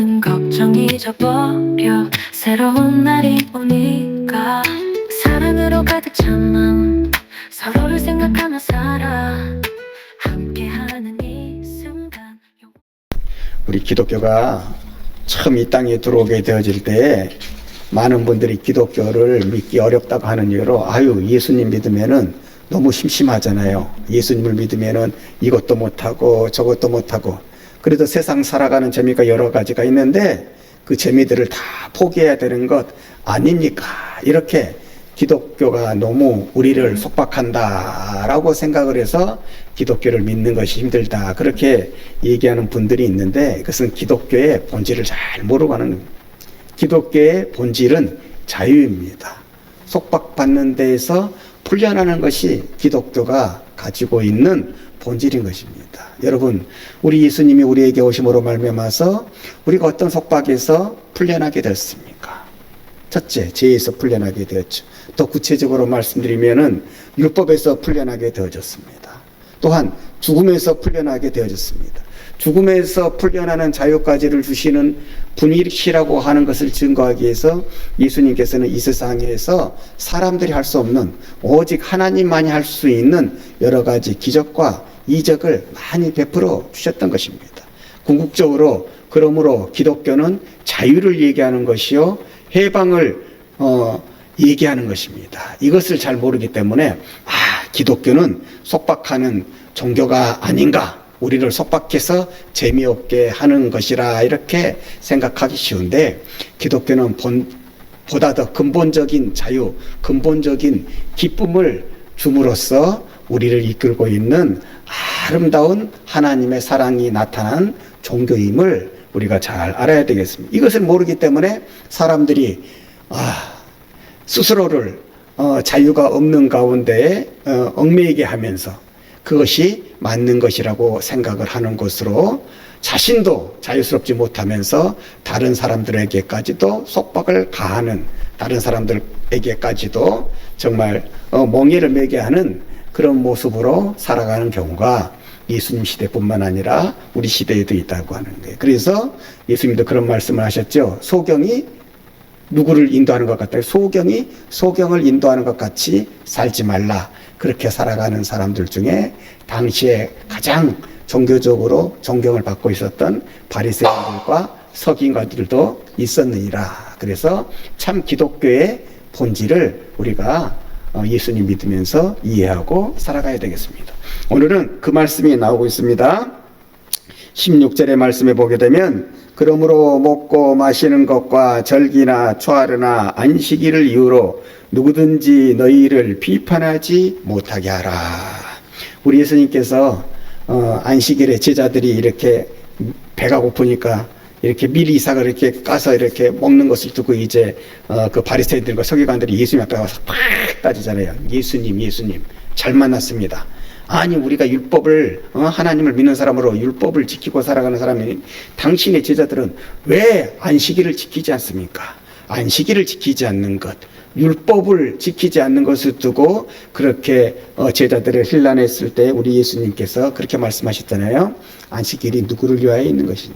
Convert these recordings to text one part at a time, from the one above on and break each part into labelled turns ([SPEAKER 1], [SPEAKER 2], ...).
[SPEAKER 1] 모든 걱정 잊어버려 새로운 날이 오니까 사랑으로 가득 찬 마음 서로를 생각하며 살아 함께하는 이 순간.
[SPEAKER 2] 우리 기독교가 처음 이 땅에 들어오게 되어질 때 많은 분들이 기독교를 믿기 어렵다고 하는 이유로 예수님 믿으면은 너무 심심하잖아요. 예수님을 믿으면은 이것도 못하고 저것도 못하고, 그래도 세상 살아가는 재미가 여러 가지가 있는데 그 재미들을 다 포기해야 되는 것 아닙니까? 이렇게 기독교가 너무 우리를 속박한다라고 생각을 해서 기독교를 믿는 것이 힘들다, 그렇게 얘기하는 분들이 있는데, 그것은 기독교의 본질을 잘 모르고 하는 겁니다. 기독교의 본질은 자유입니다. 속박받는 데에서 풀려나는 것이 기독교가 가지고 있는 본질인 것입니다. 여러분, 우리 예수님이 우리에게 오심으로 말미암아서 우리가 어떤 속박에서 풀려나게 됐습니까? 첫째, 죄에서 풀려나게 되었죠. 더 구체적으로 말씀드리면은 율법에서 풀려나게 되어졌습니다. 또한 죽음에서 풀려나게 되어졌습니다. 죽음에서 풀려나는 자유까지를 주시는 분이시라고 하는 것을 증거하기 위해서 예수님께서는 이 세상에서 사람들이 할 수 없는, 오직 하나님만이 할 수 있는 여러 가지 기적과 이적을 많이 베풀어 주셨던 것입니다. 궁극적으로 그러므로 기독교는 자유를 얘기하는 것이요, 해방을 얘기하는 것입니다. 이것을 잘 모르기 때문에 기독교는 속박하는 종교가 아닌가, 우리를 속박해서 재미없게 하는 것이라 이렇게 생각하기 쉬운데, 기독교는 보다 더 근본적인 자유, 근본적인 기쁨을 줌으로써 우리를 이끌고 있는 아름다운 하나님의 사랑이 나타난 종교임을 우리가 잘 알아야 되겠습니다. 이것을 모르기 때문에 사람들이 스스로를 자유가 없는 가운데 얽매이게 하면서 그것이 맞는 것이라고 생각을 하는 것으로 자신도 자유스럽지 못하면서 다른 사람들에게까지도 속박을 가하는, 다른 사람들에게까지도 정말 멍에를 매게 하는 그런 모습으로 살아가는 경우가 예수님 시대뿐만 아니라 우리 시대에도 있다고 하는 거예요. 그래서 예수님도 그런 말씀을 하셨죠. 소경이 누구를 인도하는 것 같아요? 소경을 인도하는 것 같이 살지 말라. 그렇게 살아가는 사람들 중에 당시에 가장 종교적으로 존경을 받고 있었던 바리새인들과 서기관들도 있었느니라. 그래서 참 기독교의 본질을 우리가 예수님 믿으면서 이해하고 살아가야 되겠습니다. 오늘은 그 말씀이 나오고 있습니다. 16절의 말씀에 보게 되면, 그러므로 먹고 마시는 것과 절기나 초하루나 안식일을 이유로 누구든지 너희를 비판하지 못하게 하라. 우리 예수님께서 안식일에 제자들이 이렇게 배가 고프니까 이렇게 미리 이삭을 이렇게 까서 이렇게 먹는 것을 두고 이제 그 바리새인들과 서기관들이 예수님 앞에 와서 팍 따지잖아요. 예수님 잘 만났습니다. 아니, 우리가 율법을 하나님을 믿는 사람으로 율법을 지키고 살아가는 사람이 당신의 제자들은 왜 안식일을 지키지 않습니까? 안식일을 지키지 않는 것, 율법을 지키지 않는 것을 두고 그렇게 제자들을 힐난했을 때 우리 예수님께서 그렇게 말씀하셨잖아요. 안식일이 누구를 위하여 있는 것이냐?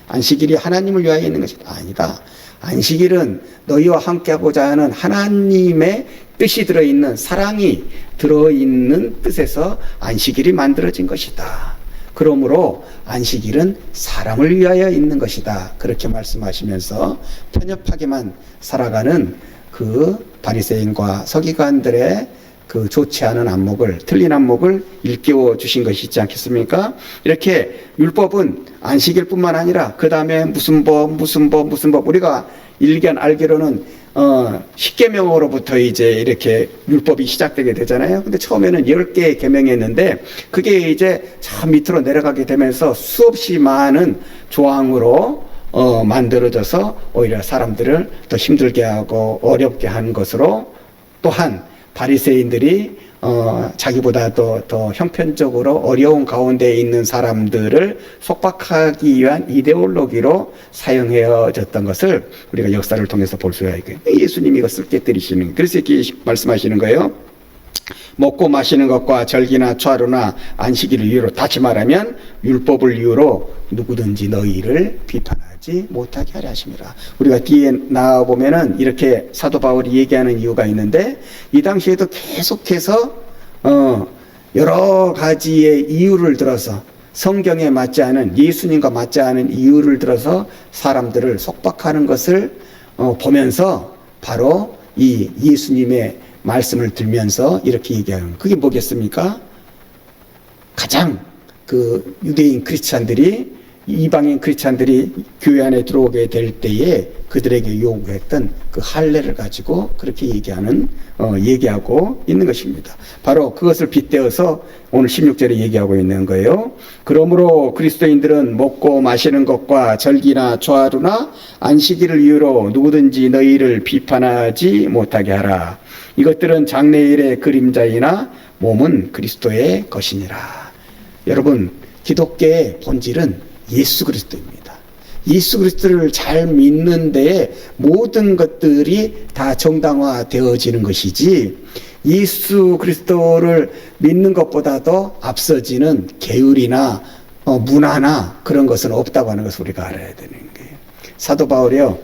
[SPEAKER 2] 안식일이 하나님을 위하여 있는 것이 아니다. 안식일은 너희와 함께하고자 하는 하나님의 뜻이 들어있는, 사랑이 들어있는 뜻에서 안식일이 만들어진 것이다. 그러므로 안식일은 사람을 위하여 있는 것이다. 그렇게 말씀하시면서 편협하게만 살아가는 그 바리새인과 서기관들의 그 좋지 않은 안목을, 틀린 안목을 일깨워 주신 것이 있지 않겠습니까? 이렇게 율법은 안식일뿐만 아니라 그 다음에 무슨 법 우리가 알기로는 10계명으로부터 이제 이렇게 율법이 시작되게 되잖아요. 근데 처음에는 10개의 계명이었는데 그게 이제 저 밑으로 내려가게 되면서 수없이 많은 조항으로 만들어져서 오히려 사람들을 더 힘들게 하고 어렵게 하는 것으로, 또한 바리새인들이 자기보다도 더 형편적으로 어려운 가운데 있는 사람들을 속박하기 위한 이데올로기로 사용해졌던 것을 우리가 역사를 통해서 볼 수가 있고요. 예수님이 이것을 깨뜨리시는, 그래서 이렇게 말씀하시는 거예요. 먹고 마시는 것과 절기나 초하루나 안식일을 이유로, 다시 말하면 율법을 이유로 누구든지 너희를 비판하지 지 못하게 하려 하심이라. 우리가 뒤에 나와 보면은 이렇게 사도 바울이 얘기하는 이유가 있는데, 이 당시에도 계속해서 여러 가지의 이유를 들어서, 성경에 맞지 않은, 예수님과 맞지 않은 이유를 들어서 사람들을 속박하는 것을 보면서 바로 이 예수님의 말씀을 들면서 이렇게 얘기하는, 그게 뭐겠습니까? 가장 그 유대인 크리스찬들이, 이방인 크리스찬들이 교회 안에 들어오게 될 때에 그들에게 요구했던 그 할례를 가지고 그렇게 얘기하고 있는 것입니다. 바로 그것을 빗대어서 오늘 16절에 얘기하고 있는 거예요. 그러므로 그리스도인들은 먹고 마시는 것과 절기나 초하루나 안식일을 이유로 누구든지 너희를 비판하지 못하게 하라. 이것들은 장래일의 그림자이나 몸은 그리스도의 것이니라. 여러분, 기독교의 본질은 예수 그리스도입니다. 예수 그리스도를 잘 믿는 데에 모든 것들이 다 정당화되어지는 것이지, 예수 그리스도를 믿는 것보다도 앞서지는 계율이나 문화나 그런 것은 없다고 하는 것을 우리가 알아야 되는 거예요. 사도 바울이요,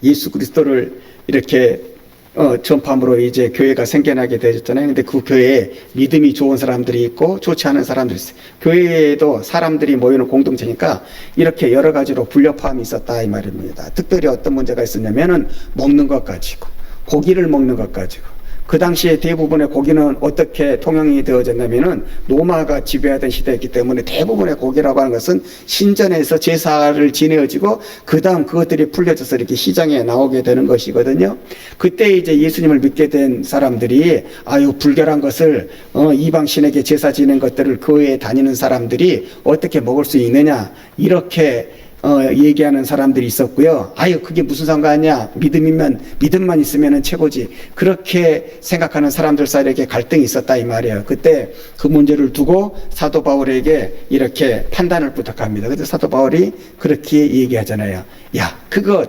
[SPEAKER 2] 예수 그리스도를 이렇게 전파함으로 이제 교회가 생겨나게 되었잖아요. 근데 그 교회에 믿음이 좋은 사람들이 있고 좋지 않은 사람들이 있어요. 교회에도 사람들이 모이는 공동체니까 이렇게 여러 가지로 분류파함이 있었다 이 말입니다. 특별히 어떤 문제가 있었냐면은 먹는 것 가지고, 고기를 먹는 것 가지고. 그 당시에 대부분의 고기는 어떻게 통용이 되어졌냐면은 로마가 지배하던 시대였기 때문에 대부분의 고기라고 하는 것은 신전에서 제사를 지내어지고 그 다음 그것들이 풀려져서 이렇게 시장에 나오게 되는 것이거든요. 그때 이제 예수님을 믿게 된 사람들이 불결한 것을 이방신에게 제사 지낸 것들을 교회에 다니는 사람들이 어떻게 먹을 수 있느냐, 이렇게 얘기하는 사람들이 있었고요. 그게 무슨 상관이냐, 믿음만 있으면 최고지, 그렇게 생각하는 사람들 사이에 갈등이 있었다 이 말이에요. 그때 그 문제를 두고 사도 바울에게 이렇게 판단을 부탁합니다. 그래서 사도 바울이 그렇게 얘기하잖아요. 그거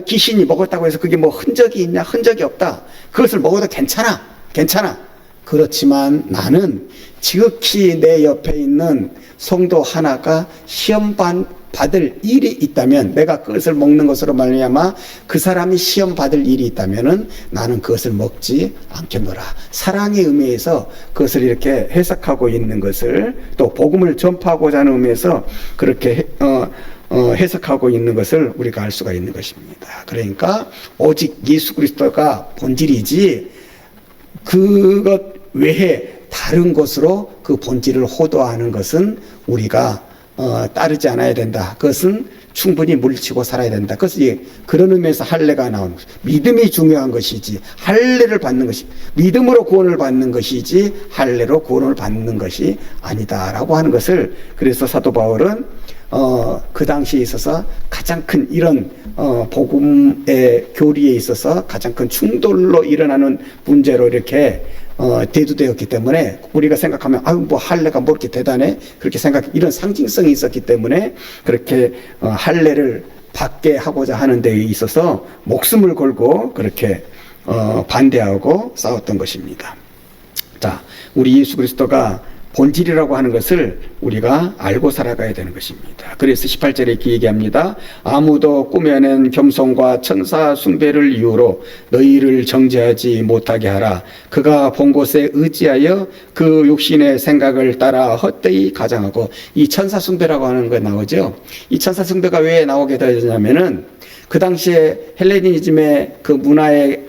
[SPEAKER 2] 귀신이 먹었다고 해서 그게 뭐 흔적이 있냐? 흔적이 없다. 그것을 먹어도 괜찮아. 그렇지만 나는 지극히 내 옆에 있는 성도 하나가 시험 받을 일이 있다면, 내가 그것을 먹는 것으로 말미암아 그 사람이 시험 받을 일이 있다면은 나는 그것을 먹지 않겠노라. 사랑의 의미에서 그것을 이렇게 해석하고 있는 것을, 또 복음을 전파하고자 하는 의미에서 그렇게 해석하고 있는 것을 우리가 알 수가 있는 것입니다. 그러니까 오직 예수 그리스도가 본질이지 그것 외에 다른 것으로 그 본질을 호도하는 것은 우리가 따르지 않아야 된다. 그것은 충분히 물리치고 살아야 된다. 그래서 그런 의미에서 할례가 나오는 것이죠. 믿음이 중요한 것이지, 할례를 받는 것이, 믿음으로 구원을 받는 것이지 할례로 구원을 받는 것이 아니다라고 하는 것을, 그래서 사도 바울은 그 당시에 있어서 가장 큰 이런 복음의 교리에 있어서 가장 큰 충돌로 일어나는 문제로 이렇게 대두되었기 때문에, 우리가 생각하면 할례가 뭐 이렇게 대단해, 그렇게 이런 상징성이 있었기 때문에 그렇게 할례를 받게 하고자 하는 데에 있어서 목숨을 걸고 그렇게 반대하고 싸웠던 것입니다. 자, 우리 예수 그리스도가 본질이라고 하는 것을 우리가 알고 살아가야 되는 것입니다. 그래서 18절에 이렇게 얘기합니다. 아무도 꾸며낸 겸손과 천사 숭배를 이유로 너희를 정죄하지 못하게 하라. 그가 본 곳에 의지하여 그 육신의 생각을 따라 헛되이 가장하고, 이 천사 숭배라고 하는 거 나오죠. 이 천사 숭배가 왜 나오게 되었냐면은 그 당시에 헬레니즘의 그 문화에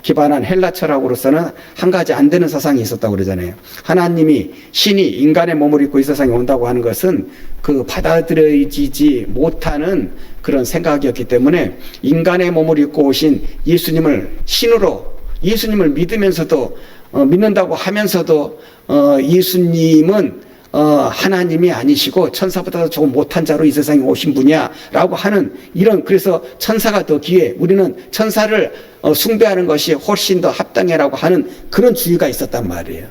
[SPEAKER 2] 기반한 헬라 철학으로서는 한 가지 안 되는 사상이 있었다고 그러잖아요. 하나님이, 신이 인간의 몸을 입고 이 세상에 온다고 하는 것은 그 받아들여지지 못하는 그런 생각이었기 때문에, 인간의 몸을 입고 오신 예수님을 신으로, 예수님을 믿으면서도 믿는다고 하면서도 예수님은 하나님이 아니시고 천사보다 조금 못한 자로 이 세상에 오신 분이야 라고 하는 이런, 그래서 천사가 더 귀해, 우리는 천사를 숭배하는 것이 훨씬 더 합당해라고 하는 그런 주의가 있었단 말이에요.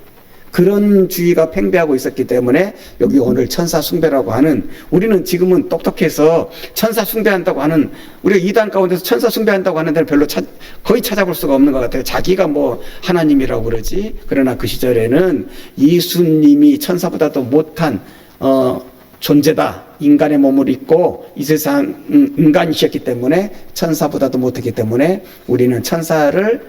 [SPEAKER 2] 그런 주의가 팽배하고 있었기 때문에 여기 오늘 천사 숭배라고 하는, 우리는 지금은 똑똑해서 천사 숭배한다고 하는, 우리가 이단 가운데서 천사 숭배한다고 하는 데를 별로 거의 찾아볼 수가 없는 것 같아요. 자기가 뭐 하나님이라고 그러지. 그러나 그 시절에는 예수님이 천사보다도 못한 존재다. 인간의 몸을 입고 이 세상 인간이셨기 때문에 천사보다도 못했기 때문에 우리는 천사를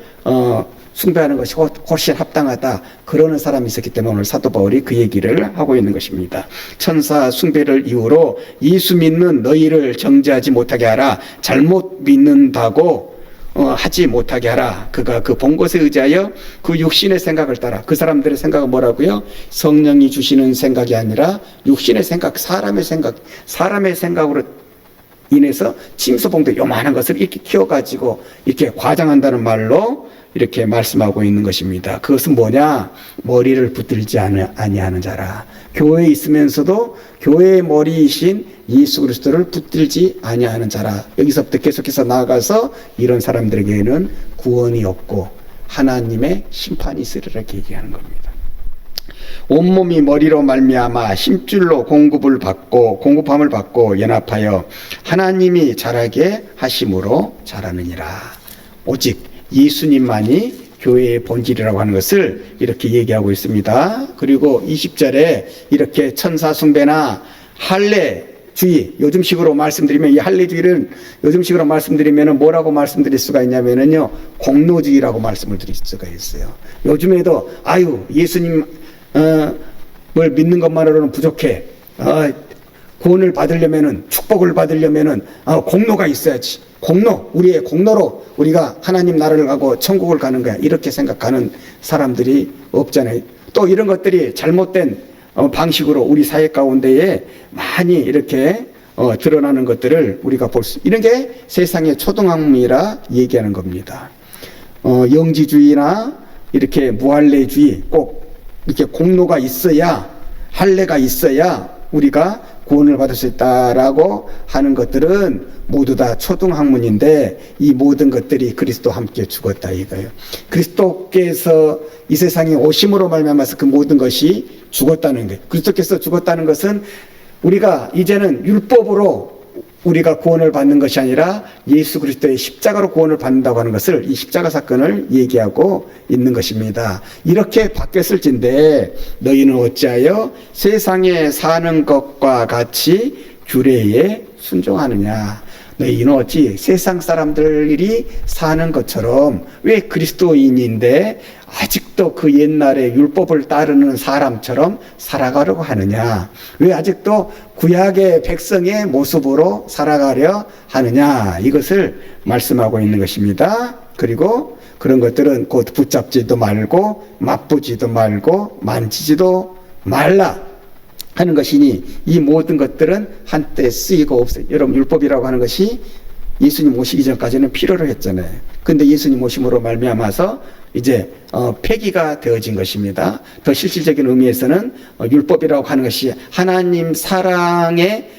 [SPEAKER 2] 숭배하는 것이 훨씬 합당하다. 그러는 사람이 있었기 때문에 오늘 사도 바울이 그 얘기를 하고 있는 것입니다. 천사 숭배를 이유로 예수 믿는 너희를 정죄하지 못하게 하라. 잘못 믿는다고 하지 못하게 하라. 그가 그 본 것에 의지하여 그 육신의 생각을 따라. 그 사람들의 생각은 뭐라고요? 성령이 주시는 생각이 아니라 육신의 생각, 사람의 생각으로 인해서 침소봉도 요만한 것을 이렇게 키워가지고 이렇게 과장한다는 말로 이렇게 말씀하고 있는 것입니다. 그것은 뭐냐? 머리를 붙들지 아니하는 자라. 교회에 있으면서도 교회의 머리이신 예수 그리스도를 붙들지 아니하는 자라. 여기서부터 계속해서 나아가서 이런 사람들에게는 구원이 없고 하나님의 심판이 있으리라 이렇게 얘기하는 겁니다. 온몸이 머리로 말미암아 힘줄로 공급함을 받고 연합하여 하나님이 자라게 하심으로 자라느니라. 오직 예수님만이 교회의 본질이라고 하는 것을 이렇게 얘기하고 있습니다. 그리고 20절에 이렇게 천사 숭배나 할례주의, 요즘식으로 말씀드리면 이 할례주의를 요즘식으로 말씀드리면 뭐라고 말씀드릴 수가 있냐면요, 공로주의라고 말씀을 드릴 수가 있어요. 요즘에도 예수님을 믿는 것만으로는 부족해. 구원을 받으려면은, 축복을 받으려면은 공로가 있어야지. 우리의 공로로 우리가 하나님 나라를 가고 천국을 가는 거야. 이렇게 생각하는 사람들이 없잖아요. 또 이런 것들이 잘못된 방식으로 우리 사회 가운데에 많이 이렇게 드러나는 것들을 우리가 이런 게 세상의 초등학문이라 얘기하는 겁니다. 영지주의나 이렇게 무할례주의, 꼭 이렇게 공로가 있어야, 할례가 있어야 우리가 구원을 받을 수 있다라고 하는 것들은 모두 다 초등학문인데, 이 모든 것들이 그리스도와 함께 죽었다 이거예요. 그리스도께서 이 세상에 오심으로 말미암아서 그 모든 것이 죽었다는 거예요. 그리스도께서 죽었다는 것은 우리가 이제는 율법으로 우리가 구원을 받는 것이 아니라 예수 그리스도의 십자가로 구원을 받는다고 하는 것을, 이 십자가 사건을 얘기하고 있는 것입니다. 이렇게 바뀌었을진데 너희는 어찌하여 세상에 사는 것과 같이 규례에 순종하느냐. 너희는 어찌 세상 사람들이 사는 것처럼, 왜 그리스도인인데 아직도 그 옛날에 율법을 따르는 사람처럼 살아가려고 하느냐. 왜 아직도 구약의 백성의 모습으로 살아가려 하느냐. 이것을 말씀하고 있는 것입니다. 그리고 그런 것들은 곧 붙잡지도 말고 맛보지도 말고 만지지도 말라 하는 것이니, 이 모든 것들은 한때 쓰이고 없어요. 여러분, 율법이라고 하는 것이 예수님 오시기 전까지는 필요로 했잖아요. 근데 예수님 오심으로 말미암아서 이제 폐기가 되어진 것입니다. 더 실질적인 의미에서는 율법이라고 하는 것이 하나님 사랑의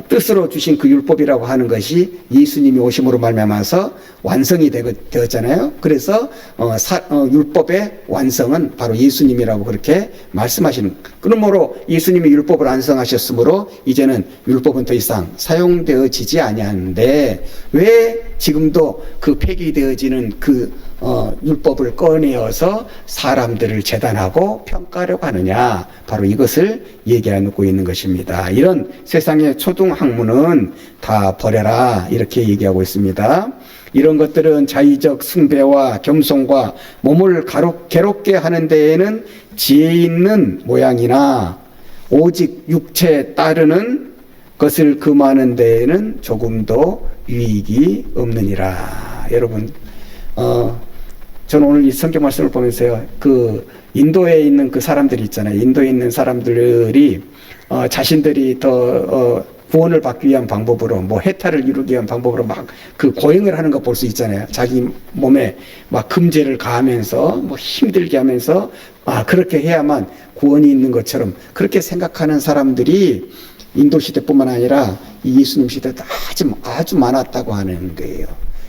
[SPEAKER 2] 뜻으로 주신 그 율법이라고 하는 것이 예수님이 오심으로 말미암아서 완성이 되었잖아요. 그래서 율법의 완성은 바로 예수님이라고 그렇게 말씀하시는, 그러므로 예수님이 율법을 완성하셨으므로 이제는 율법은 더 이상 사용되어지지 아니하는데, 왜 지금도 그 폐기되어지는 그 율법을 꺼내어서 사람들을 재단하고 평가하려고 하느냐. 바로 이것을 얘기하고 있는 것입니다. 이런 세상의 초등학문은 다 버려라 이렇게 얘기하고 있습니다. 이런 것들은 자의적 숭배와 겸손과 몸을 괴롭게 하는 데에는 지혜 있는 모양이나, 오직 육체에 따르는 것을 금하는 데에는 조금도 유익이 없느니라. 여러분, 저는 오늘 이 성경 말씀을 보면서요, 그 인도에 있는 그 사람들이 있잖아요. 인도에 있는 사람들이 자신들이 더 구원을 받기 위한 방법으로, 뭐 해탈을 이루기 위한 방법으로 막 그 고행을 하는 거 볼 수 있잖아요. 자기 몸에 막 금제를 가하면서 뭐 힘들게 하면서 그렇게 해야만 구원이 있는 것처럼 그렇게 생각하는 사람들이 인도 시대뿐만 아니라 이 예수님 시대도 아주 많았다고 하는 거예요.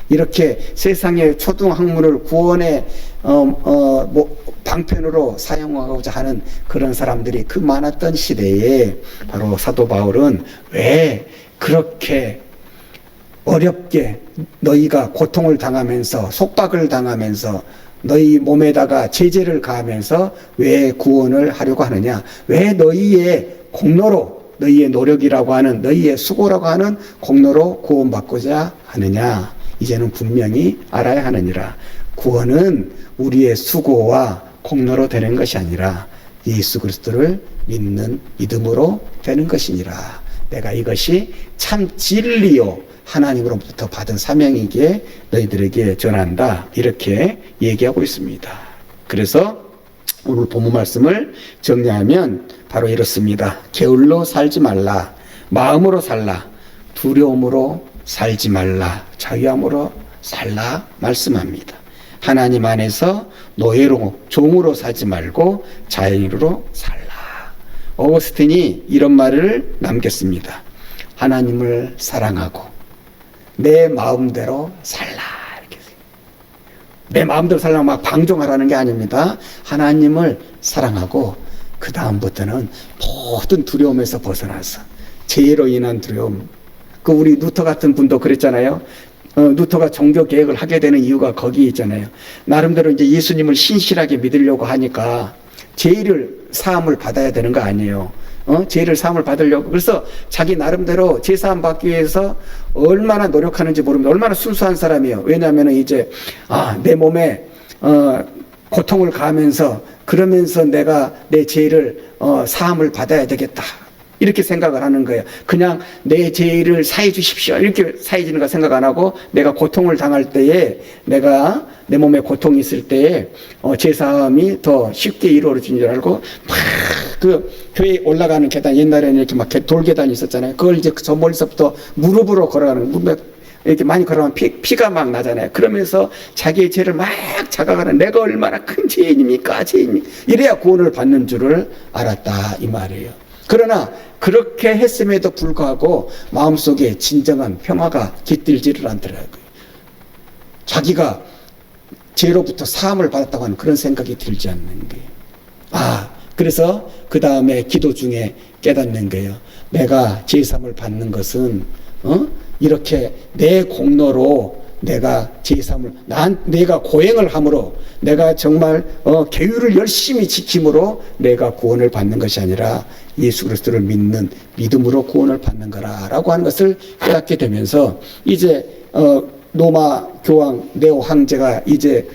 [SPEAKER 2] 이렇게 세상의 초등학문을 구원의 방편으로 사용하고자 하는 그런 사람들이 그 많았던 시대에 바로 사도 바울은 왜 그렇게 어렵게 너희가 고통을 당하면서 속박을 당하면서 너희 몸에다가 제재를 가하면서 왜 구원을 하려고 하느냐, 왜 너희의 공로로 너희의 노력이라고 하는, 너희의 수고라고 하는 공로로 구원받고자 하느냐? 이제는 분명히 알아야 하느니라. 구원은 우리의 수고와 공로로 되는 것이 아니라 예수 그리스도를 믿는 믿음으로 되는 것이니라. 내가 이것이 참 진리요 하나님으로부터 받은 사명이기에 너희들에게 전한다. 이렇게 얘기하고 있습니다. 그래서 오늘 본문 말씀을 정리하면 바로 이렇습니다. 게을러 살지 말라. 마음으로 살라. 두려움으로 살지 말라. 자유함으로 살라 말씀합니다. 하나님 안에서 노예로 종으로 살지 말고 자유로 살라. 어거스틴이 이런 말을 남겼습니다. 하나님을 사랑하고 내 마음대로 살라. 이렇게. 내 마음대로 살라고 막 방종하라는 게 아닙니다. 하나님을 사랑하고 그 다음부터는 모든 두려움에서 벗어나서 죄로 인한 두려움. 그 우리 루터 같은 분도 그랬잖아요. 루터가 종교 개혁을 하게 되는 이유가 거기 있잖아요. 나름대로 이제 예수님을 신실하게 믿으려고 하니까 죄를 사함을 받아야 되는 거 아니에요. 죄를 사함을 받으려고. 그래서 자기 나름대로 죄 사함 받기 위해서 얼마나 노력하는지 모릅니다. 얼마나 순수한 사람이에요. 왜냐하면 이제 내 몸에 고통을 가하면서 그러면서 내가 내 죄를 사함을 받아야 되겠다. 이렇게 생각을 하는 거예요. 그냥 내 죄를 사해 주십시오. 이렇게 사해지는 거 생각 안 하고 내가 고통을 당할 때에 내가 내 몸에 고통이 있을 때에 죄사함이 더 쉽게 이루어지는 줄 알고 막 그 교회 올라가는 계단 옛날에는 이렇게 막 돌계단이 있었잖아요. 그걸 이제 저 멀리서부터 무릎으로 걸어가는 이렇게 많이 걸어가면 피가 막 나잖아요. 그러면서 자기의 죄를 막 자각하는 내가 얼마나 큰 죄인입니까? 죄인입니까? 이래야 구원을 받는 줄을 알았다 이 말이에요. 그러나 그렇게 했음에도 불구하고 마음속에 진정한 평화가 깃들지를 않더라고요. 자기가 죄로부터 사함을 받았다고 하는 그런 생각이 들지 않는 거예요. 그래서 그 다음에 기도 중에 깨닫는 거예요. 내가 죄사함을 받는 것은 이렇게 내 공로로 내가 죄사함을 내가 고행을 함으로 내가 정말 계율을 열심히 지킴으로 내가 구원을 받는 것이 아니라 예수 그리스도를 믿는 믿음으로 구원을 받는 거라라고 하는 것을 깨닫게 되면서 이제 로마 교황 네오 황제가 이제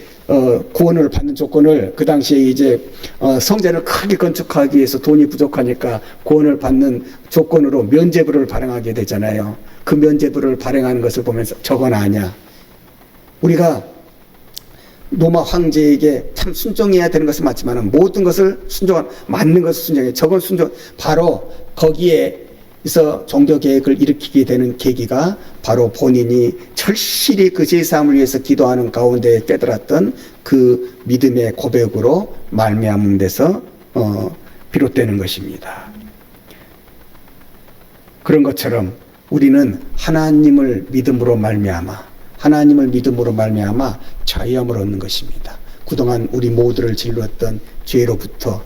[SPEAKER 2] 구원을 받는 조건을 그 당시에 이제 성전을 크게 건축하기 위해서 돈이 부족하니까 구원을 받는 조건으로 면죄부를 발행하게 되잖아요. 그 면죄부를 발행하는 것을 보면서 저건 아니야. 우리가 로마 황제에게 참 순종해야 되는 것은 맞지만 모든 것을 맞는 것을 순종해. 저건 바로 거기에서 종교 계획을 일으키게 되는 계기가 바로 본인이 절실히 그 죄사함을 위해서 기도하는 가운데 깨달았던 그 믿음의 고백으로 말미암은 데서 비롯되는 것입니다. 그런 것처럼 우리는 하나님을 믿음으로 말미암아 자유함을 얻는 것입니다. 그동안 우리 모두를 질렀던 죄로부터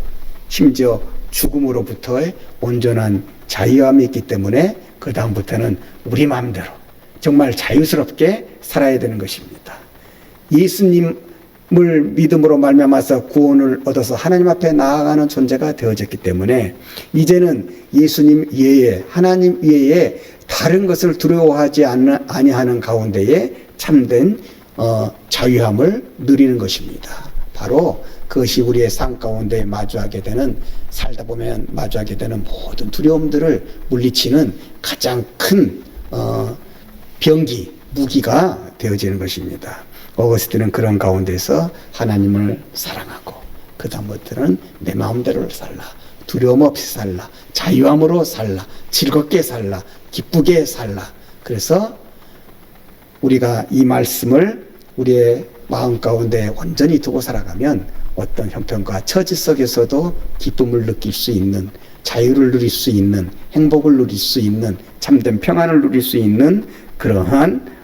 [SPEAKER 2] 심지어 죽음으로부터의 온전한 자유함이 있기 때문에 그 다음부터는 우리 마음대로 정말 자유스럽게 살아야 되는 것입니다. 예수님을 믿음으로 말미암아서 구원을 얻어서 하나님 앞에 나아가는 존재가 되어졌기 때문에 이제는 예수님 외에 하나님 외에 다른 것을 두려워하지 아니하는 가운데에 참된 자유함을 누리는 것입니다. 바로 그것이 우리의 삶 가운데 살다 보면 마주하게 되는 모든 두려움들을 물리치는 가장 큰 무기가 되어지는 것입니다. 어거스틴은 그런 가운데서 하나님을 사랑하고 그 다음부터는 내 마음대로 살라, 두려움 없이 살라, 자유함으로 살라, 즐겁게 살라, 기쁘게 살라. 그래서 우리가 이 말씀을 우리의 마음 가운데 온전히 두고 살아가면 어떤 형편과 처지 속에서도 기쁨을 느낄 수 있는, 자유를 누릴 수 있는, 행복을 누릴 수 있는, 참된 평안을 누릴 수 있는 그러한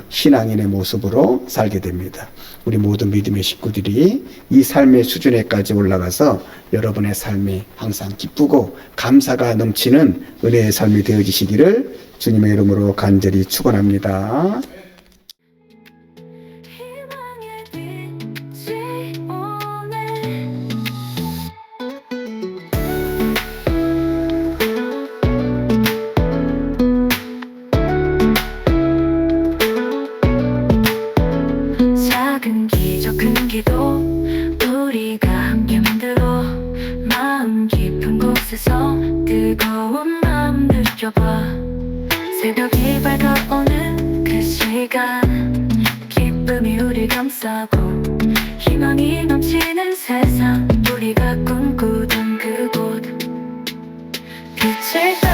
[SPEAKER 2] 신앙인의 모습으로 살게 됩니다. 우리 모든 믿음의 식구들이 이 삶의 수준에까지 올라가서 여러분의 삶이 항상 기쁘고 감사가 넘치는 은혜의 삶이 되어지시기를 주님의 이름으로 간절히 축원합니다.
[SPEAKER 1] 밝아오는 그 시간 기쁨이 우릴 감싸고 희망이 넘치는 세상 우리가 꿈꾸던 그곳 빛을